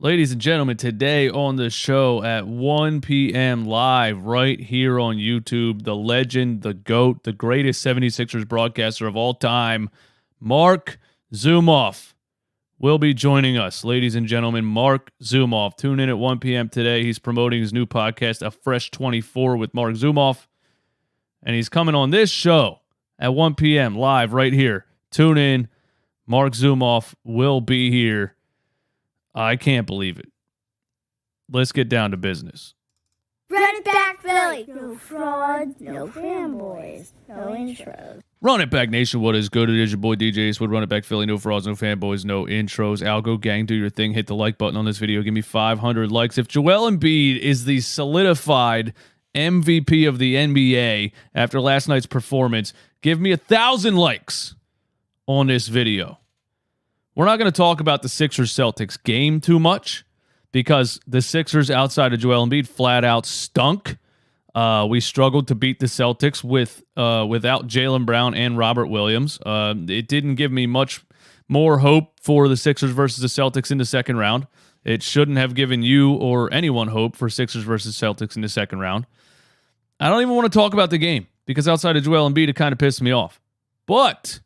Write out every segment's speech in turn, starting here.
Ladies and gentlemen, today on the show at 1 p.m. live right here on YouTube, the legend, the GOAT, the greatest 76ers broadcaster of all time, Mark Zumoff, will be joining us. Ladies and gentlemen, Mark Zumoff. Tune in at 1 p.m. today. He's promoting his new podcast, A Fresh 24 with Mark Zumoff, and he's coming on this show at 1 p.m. live right here. Tune in. Mark Zumoff will be here. I can't believe it. Let's get down to business. Run it back, Philly. No frauds, no fanboys, no intros. Run it back, Nation. What is good? It is your boy DJ Eastwood. Run it back, Philly. No frauds, no fanboys, no intros. Algo gang, do your thing. Hit the like button on this video. Give me 500 likes. If Joel Embiid is the solidified MVP of the NBA after last night's performance, give me 1,000 likes on this video. We're not going to talk about the Sixers-Celtics game too much because the Sixers, outside of Joel Embiid, flat out stunk. We struggled to beat the Celtics without Jaylen Brown and Robert Williams. It didn't give me much more hope for the Sixers versus the Celtics in the second round. It shouldn't have given you or anyone hope for Sixers versus Celtics in the second round. I don't even want to talk about the game because outside of Joel Embiid, it kind of pissed me off. But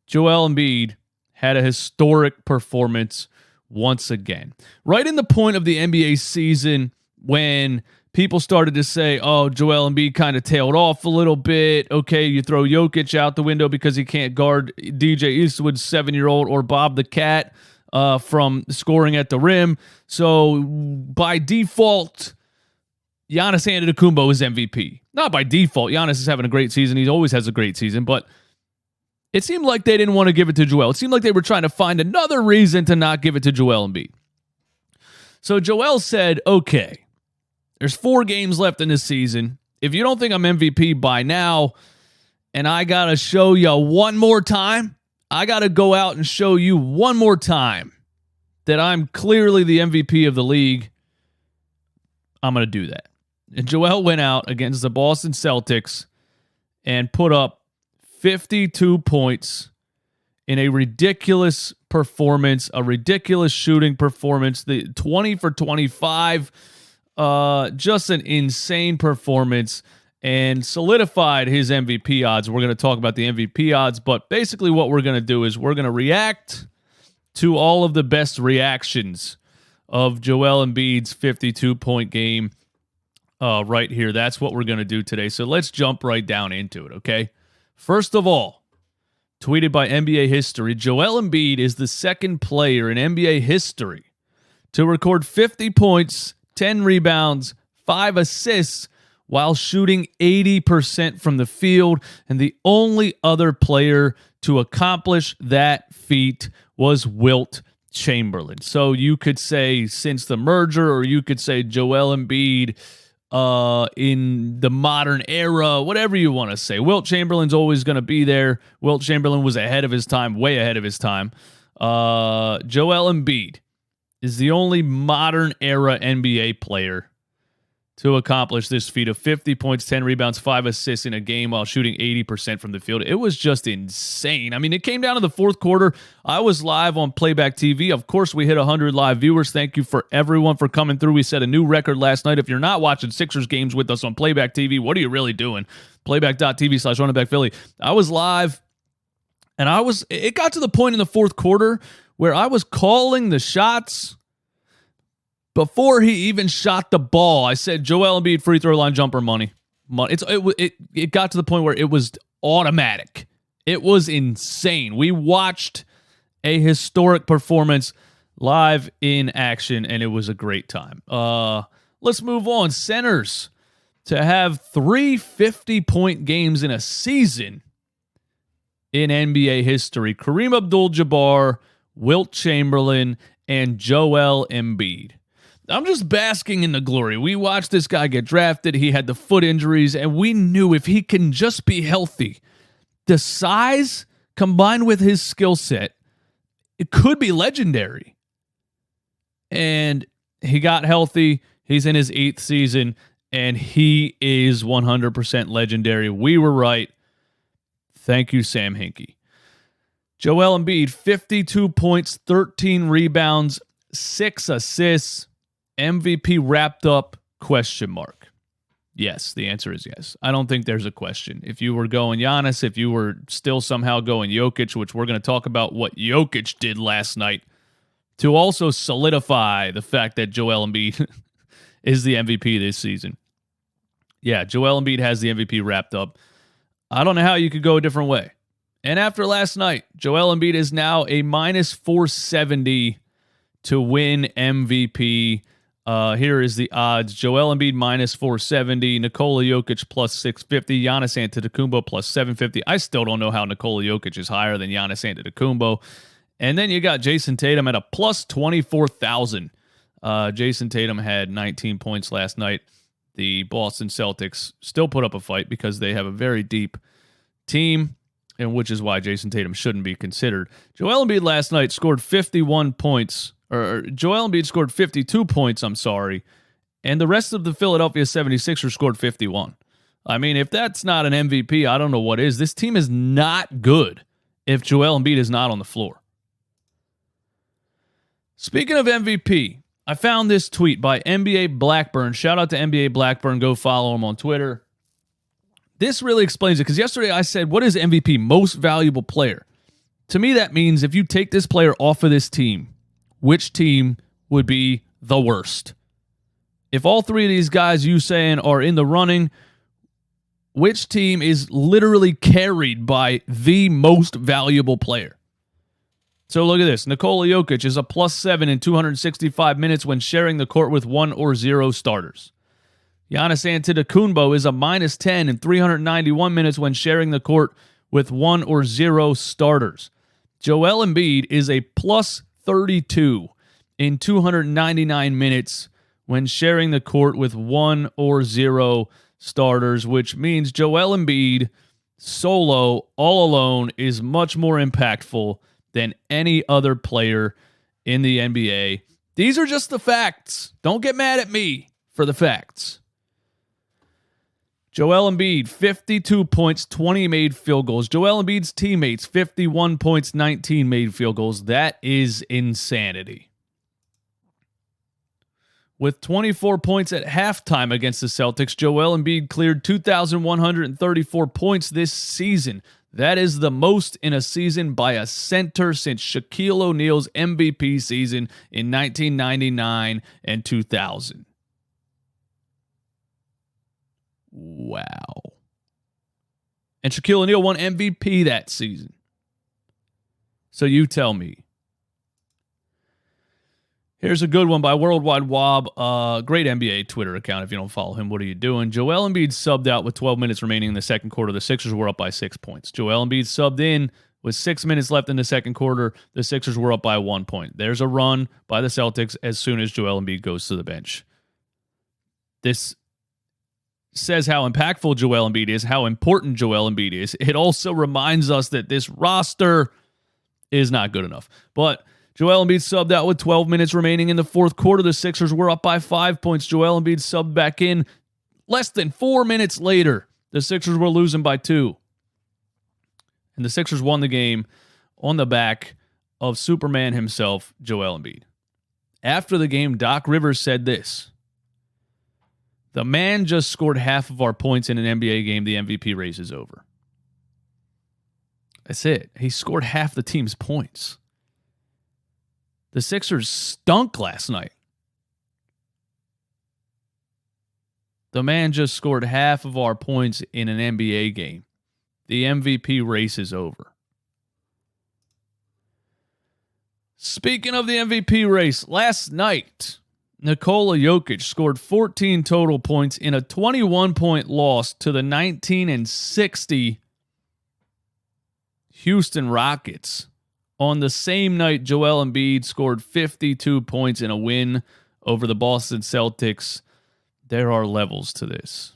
Joel Embiid had a historic performance once again. Right in the point of the NBA season when people started to say, oh, Joel Embiid kind of tailed off a little bit. Okay, you throw Jokic out the window because he can't guard DJ Eastwood's 7-year-old or Bob the Cat from scoring at the rim. So by default, Giannis Antetokounmpo is MVP. Not by default. Giannis is having a great season. He always has a great season, but it seemed like they didn't want to give it to Joel. It seemed like they were trying to find another reason to not give it to Joel Embiid. So Joel said, okay, there's 4 games left in this season. If you don't think I'm MVP by now, and I got to show you one more time, I got to go out and show you one more time that I'm clearly the MVP of the league, I'm going to do that. And Joel went out against the Boston Celtics and put up 52 points in a ridiculous performance, a ridiculous shooting performance, the 20 for 25, just an insane performance, and solidified his MVP odds. We're going to talk about the MVP odds, but basically what we're going to do is we're going to react to all of the best reactions of Joel Embiid's 52-point game right here. That's what we're going to do today. So let's jump right down into it, okay? First of all, tweeted by NBA History, Joel Embiid is the second player in NBA history to record 50 points, 10 rebounds, 5 assists while shooting 80% from the field, and the only other player to accomplish that feat was Wilt Chamberlain. So you could say since the merger, or you could say Joel Embiid in the modern era, whatever you want to say. Wilt Chamberlain's always going to be there. Wilt Chamberlain was ahead of his time, way ahead of his time. Joel Embiid is the only modern era NBA player to accomplish this feat of 50 points, 10 rebounds, 5 assists in a game while shooting 80% from the field. It was just insane. I mean, it came down to the fourth quarter. I was live on Playback TV. Of course, we hit 100 live viewers. Thank you for everyone for coming through. We set a new record last night. If you're not watching Sixers games with us on Playback TV, what are you really doing? Playback.tv/runningbackphilly. I was live, and it got to the point in the fourth quarter where I was calling the shots before he even shot the ball. I said, Joel Embiid free throw line jumper money. It got to the point where it was automatic. It was insane. We watched a historic performance live in action, and it was a great time. Let's move on. Centers to have 3 50-point games in a season in NBA history. Kareem Abdul-Jabbar, Wilt Chamberlain, and Joel Embiid. I'm just basking in the glory. We watched this guy get drafted. He had the foot injuries, and we knew if he can just be healthy, the size combined with his skill set, it could be legendary. And he got healthy. He's in his 8th season, and he is 100% legendary. We were right. Thank you, Sam Hinkie. Joel Embiid, 52 points, 13 rebounds, 6 assists, MVP wrapped up, question mark. Yes, the answer is yes. I don't think there's a question. If you were going Giannis, if you were still somehow going Jokic, which we're going to talk about what Jokic did last night to also solidify the fact that Joel Embiid is the MVP this season. Yeah, Joel Embiid has the MVP wrapped up. I don't know how you could go a different way. And after last night, Joel Embiid is now a minus 470 to win MVP. Here is the odds. Joel Embiid minus 470, Nikola Jokic plus 650, Giannis Antetokounmpo plus 750. I still don't know how Nikola Jokic is higher than Giannis Antetokounmpo. And then you got Jason Tatum at a plus 24,000. Jason Tatum had 19 points last night. The Boston Celtics still put up a fight because they have a very deep team, and which is why Jason Tatum shouldn't be considered. Joel Embiid last night scored 51 points, or Joel Embiid scored 52 points, and the rest of the Philadelphia 76ers scored 51. I mean, if that's not an MVP, I don't know what is. This team is not good if Joel Embiid is not on the floor. Speaking of MVP, I found this tweet by NBA Blackburn. Shout out to NBA Blackburn. Go follow him on Twitter. This really explains it, because yesterday I said, what is MVP? Most valuable player. To me, that means if you take this player off of this team, which team would be the worst? If all three of these guys you saying are in the running, which team is literally carried by the most valuable player? So look at this. Nikola Jokic is a +7 in 265 minutes when sharing the court with 1 or 0 starters. Giannis Antetokounmpo is a -10 in 391 minutes when sharing the court with 1 or 0 starters. Joel Embiid is a +32 in 299 minutes when sharing the court with 1 or 0 starters, which means Joel Embiid solo, all alone, is much more impactful than any other player in the NBA. These are just the facts. Don't get mad at me for the facts. Joel Embiid, 52 points, 20 made field goals. Joel Embiid's teammates, 51 points, 19 made field goals. That is insanity. With 24 points at halftime against the Celtics, Joel Embiid cleared 2,134 points this season. That is the most in a season by a center since Shaquille O'Neal's MVP season in 1999 and 2000. Wow. And Shaquille O'Neal won MVP that season. So you tell me. Here's a good one by Worldwide Wob. Great NBA Twitter account. If you don't follow him, what are you doing? Joel Embiid subbed out with 12 minutes remaining in the second quarter. The Sixers were up by 6 points. Joel Embiid subbed in with 6 minutes left in the second quarter. The Sixers were up by 1 point. There's a run by the Celtics as soon as Joel Embiid goes to the bench. This says how impactful Joel Embiid is, how important Joel Embiid is. It also reminds us that this roster is not good enough. But Joel Embiid subbed out with 12 minutes remaining in the fourth quarter. The Sixers were up by 5 points. Joel Embiid subbed back in less than 4 minutes later. The Sixers were losing by 2. And the Sixers won the game on the back of Superman himself, Joel Embiid. After the game, Doc Rivers said this: "The man just scored half of our points in an NBA game. The MVP race is over." That's it. He scored half the team's points. The Sixers stunk last night. The man just scored half of our points in an NBA game. The MVP race is over. Speaking of the MVP race, last night, Nikola Jokic scored 14 total points in a 21-point loss to the 19-60 Houston Rockets. On the same night, Joel Embiid scored 52 points in a win over the Boston Celtics. There are levels to this.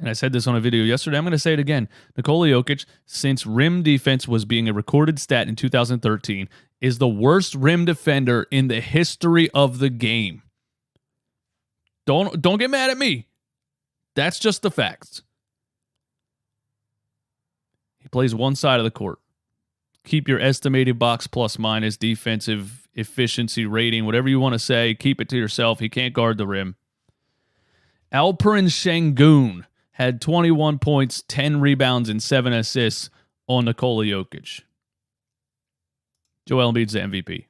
And I said this on a video yesterday. I'm going to say it again. Nikola Jokic, since rim defense was being a recorded stat in 2013, is the worst rim defender in the history of the game. Don't get mad at me. That's just the facts. He plays one side of the court. Keep your estimated box plus minus defensive efficiency rating, whatever you want to say. Keep it to yourself. He can't guard the rim. Alperen Şengün had 21 points, 10 rebounds, and 7 assists on Nikola Jokic. Joel Embiid's the MVP.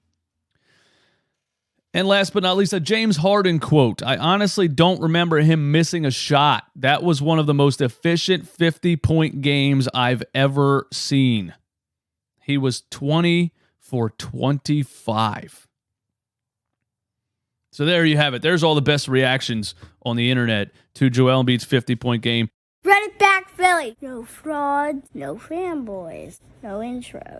And last but not least, a James Harden quote. I honestly don't remember him missing a shot. That was one of the most efficient 50-point games I've ever seen. He was 20 for 25. So there you have it. There's all the best reactions on the internet to Joel Embiid's 50-point game. Run it back, Philly. No frauds, no fanboys, no intros.